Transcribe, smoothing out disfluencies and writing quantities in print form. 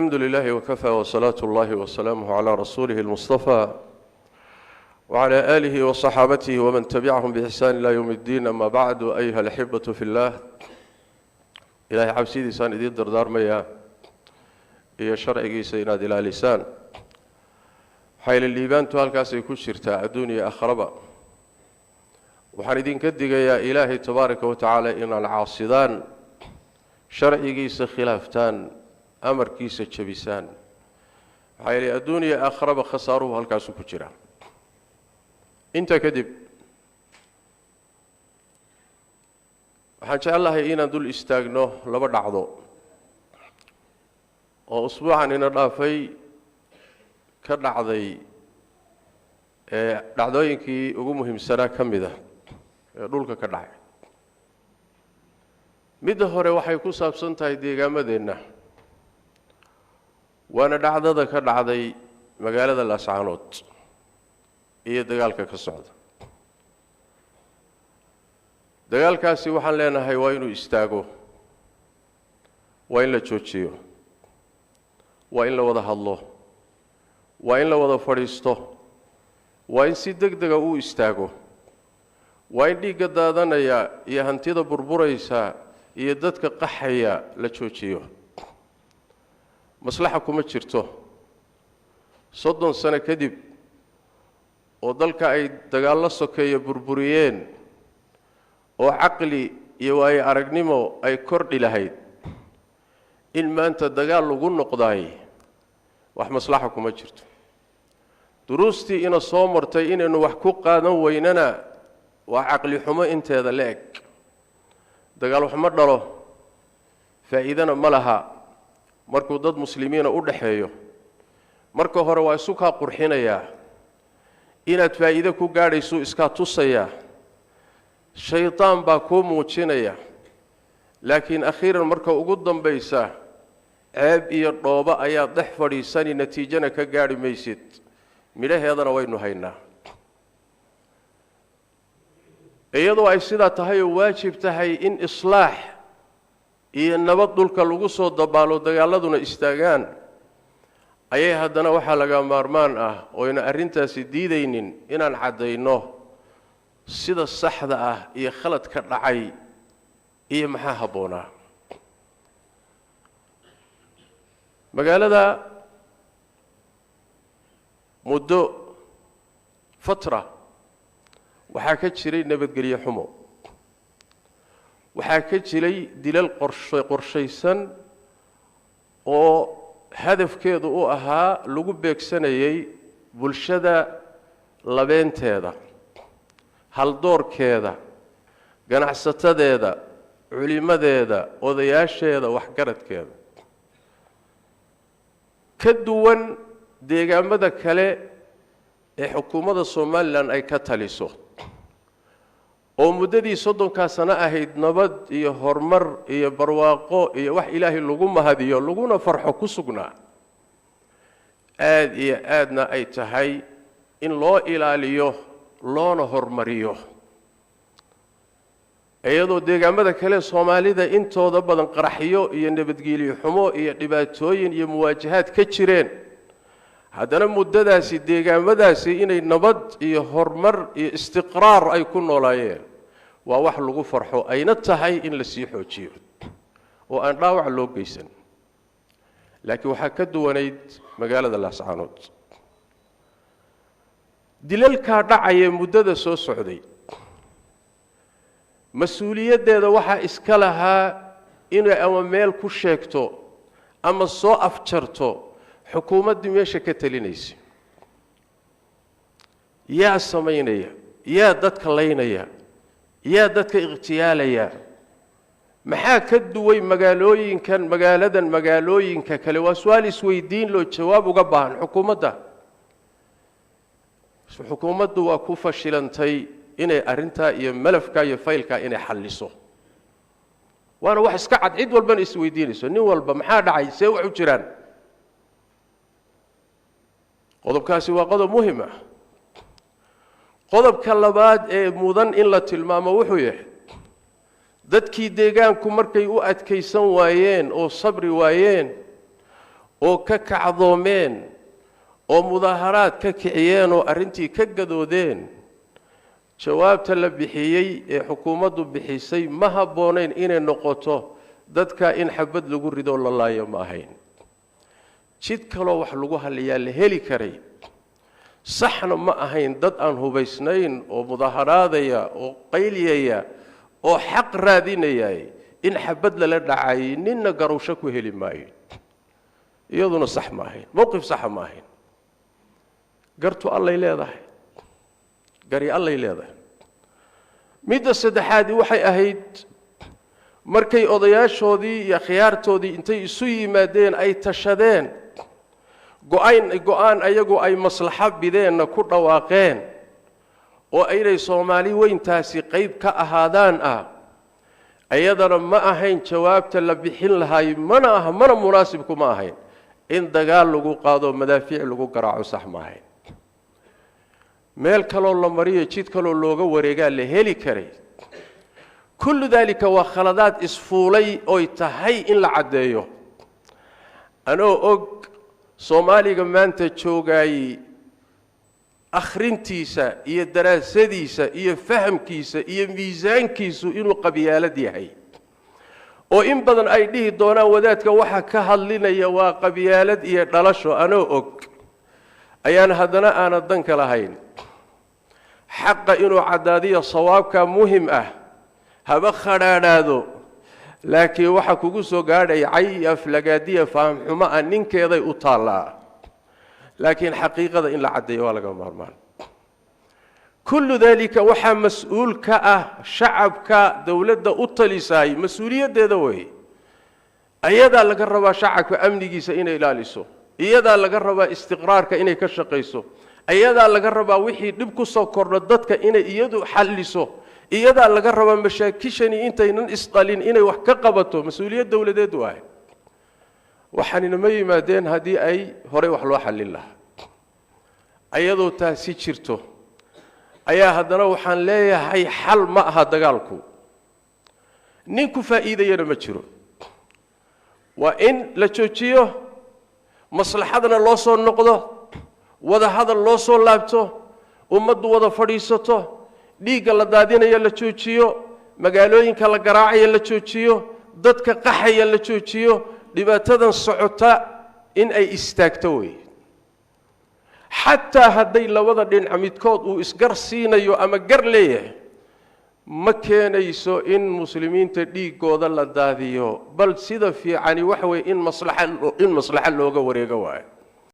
الحمد لله وكفى وصلاة الله وسلامه على رسوله المصطفى وعلى آله وصحابته ومن تبعهم بإحسان إلى يوم الدين. أما بعد، أيها الأحبة في الله، إلهي عبسيدي سان إدين دردار مياه إيا شرعي سيناد إلى لسان حيل الليبان توالكاسي كشرتا الدنيا أخربا وحان إدين كدق يا إلهي تبارك وتعالى إن العاصدان شرعي خلافتان أمر كيس الشبيسان حيل الدنيا أخرب خساره هالكاسو كجرا. أنت كذب waxaan jecelahay inaan dul istaagno laba dhacdo oo usbuucan ina dhaafay ka dhacday dhacdooyinkii ugu muhiimsanaa ka mid ah ee dhulka ka dhacay. mid hore waxay ku saabsan tahay deegaamadeenna, waana dhacdada ka dhacday magaalada Laascaanood iyo dagaalka ka socda. dagaalkaasi waxaan leenahay waa inuu istaago, waa in la joojiyo, waa in la wada hadlo, waa in la wada fadhiisto, waa in si degdeg ah uu istaago, waa in dhiigga daadanaya iyo hantida burburaysa iyo dadka qaxaya la joojiyo. maslaxa kuma jirto 30 sano kadib oo dalka ay dagaal sokeeyo burburiyeen oo caqli iyo way aragnimo ay kordhi lahayd in maanta dagaal lagu noqday wax maslaxa kuma jirto. duruustii ina soo martay inaynu wax ku qaadan weynana waa caqli xumo inteeda leeg. dagaal wax ma dhalo, faa'iidana ma laha markuu dad muslimiina u dhaxeeyo. marka hore waa isu ka qurxinaya inaad faa'iido ku gaadhayso iska tusaya, shaytaan baa ku muujinaya, laakiin akhiiran marka ugu dambaysa ceeb iyo dhooba ayaa dhex fadhiisani, natiijana ka gaadhi maysid. midhaheedana waynu haynaa. iyadoo ay sidaa tahay oo waajib tahay in islaax iyo nabad dhulka lagu soo dabaalo, dagaaladuna istaagaan, ayay haddana waxaa laga maarmaan ah oo ina arrintaasi diidaynin inaan caddayno sida saxda ah iyo khaladka dhacay iyo maxaa habboonaa. magaalada muddo fatra waxaa ka jiray nabadgelyo xumo, waxaa ka jiray dilal qorshaysan oo hadafkeedu u ahaa lagu beegsanayay bulshada labeenteeda, haldoorkeeda, ganacsatadeeda, culimadeeda, odayaasheeda, waxgaradkeeda. ka duwan deegaamada kale ee xukuumadda Soomaaliland ay ka taliso oo muddadii 30 sano ahayd nabad iyo horumar iyo barwaaqo iyo wax Ilaahay lagu mahadiyo laguna farxo ku sugnaa. aad iyo aadna ay tahay in loo ilaaliyo loona hormariyo, iyadoo deegaamada kale Soomaalida intooda badan qaraxyo iyo nabadgelyo xumo iyo dhibaatooyin iyo muwaajahaad ka jireen. haddana muddadaasi deegaamadaasi inay nabad iyo horumar iyo istiqraar ay ku noolaayeen waa wax lagu farxo, ayna tahay in la sii xoojiyo oo aan dhaawac loo geysan. laakiin waxaa ka duwanayd magaalada Laascaanood. dilalka dhacaya muddada soo socday, mas-uuliyaddeeda waxaa iska lahaa inay ama meel ku sheegto ama soo afjarto xukuumaddii meesha ka talinaysa. yaa samaynaya, yaa dadka laynaya, yaa dadka iqtiyaalaya. maxaa ka duway magaaladan magaalooyinka kale? waa su'aal isweydiin loo jawaab uga baahan xukuumadda. xukuumaddu waa ku fashilantay inay arrintaa iyo malafka iyo faylka inay xalliso. waana wax iska cad, cid walbana isweydiinayso, nin walba maxaa dhacay, see wax u jiraan. qodobkaasi waa qodob muhiim ah. qodobka labaad ee mudan in la tilmaamo wuxuu yahay dadkii deegaanku markay u adkaysan waayeen oo sabri waayeen oo ka kacdoomeen oo mudaaharaad ka kiciyeen oo arrintii ka gadoodeen jawaabta la bixiyay ee xukuumaddu bixisay ma habboonayn inay noqoto dadka in xabad lagu rido la laayo ma ahayn jid kaloo wax lagu haliyaa la heli karay saxna ma ahayn dad aan hubaysnayn oo mudaaharaadaya oo qayliyaya oo xaq raadinaya in xabad la dhacay ninna garowsho ku heli maayo iyaduna sax ma ahayn mowqif sax ma ahayn gartu allay leedahay gari allay leedahay midda saddexaad waxay ahayd markay odayaashoodii iyo khiyaartoodii intay isu yimaadeen ay tashadeen go'aan ayagu ay maslaxa bideenna ku dhawaaqeen oo aynay Soomaali weyntaasi qayb ka ahaadaan ayadana ma ahayn jawaabta la bixin lahay mana munaasib kuma ahayn in dagaal lagu qaado madaafiic lagu garaaco sax ma ahayn meel kaloo la mariyo jid kaloo looga wareegaa la heli karay kullu dalika waa khaladaad isfuulay oo tahay in la cadeeyo anoo og Soomaaliga maanta joogay akhrintiisa iyo daraasadiisa iyo fahamkiisa iyo miisaankiisu inuu qabyaalad yahay oo in badan ay dhihi doonaan wadaadka waxa ka hadlinaya waa qabyaalad iyo dhalasho anoo og ayaan haddana aan dan ka lahayn xaqa inuu cadaadiyo sawaabka muhim haba kharaadaado laakiin waxa kugu soo gaadhay aflagaadiya faham xumo ninkeeday u taalaa laakiin xaqiiqada in la cadeeyo waa laga maarmaan kullu dalika waxa mas'uul ka shacabka dawladda u talisay mas'uuliyadeeda way ayada laga rabaa shacabka amnigiisa inay ilaaliso iyada laga rabaa istiqraarka inay ka shaqeyso ayada laga rabaa wixii dib ku soo kordho dadka inay iyadu xalliso iyada laga rabaa mashaakishani intaynan isqalin inay wax ka qabato mas'uuliyad dawladeed waay waxaanina ma yimaadeen hadii ay hore wax loo xallin lahaa ayadoo taasi jirto ayaa haddana waxaan leeyahay xal ma aha dagaalku ninku faa'iidayana ma jiro waa in la joojiyo maslaxadana loo soo noqdo wada hadal loo soo laabto ummaddu wada fadhiisato dhiigga la daadinayo la joojiyo magaalooyinka la garaacayo la joojiyo dadka qaxaya la joojiyo dhibaatadan socota in ay istaagto way xataa haday labada dhinac midkood uu isgar siinayo ama gar leeyahay ma keenayso in muslimiinta dhiigooda la daadiyo bal sida fiicani wax way in maslaxa looga wareego waay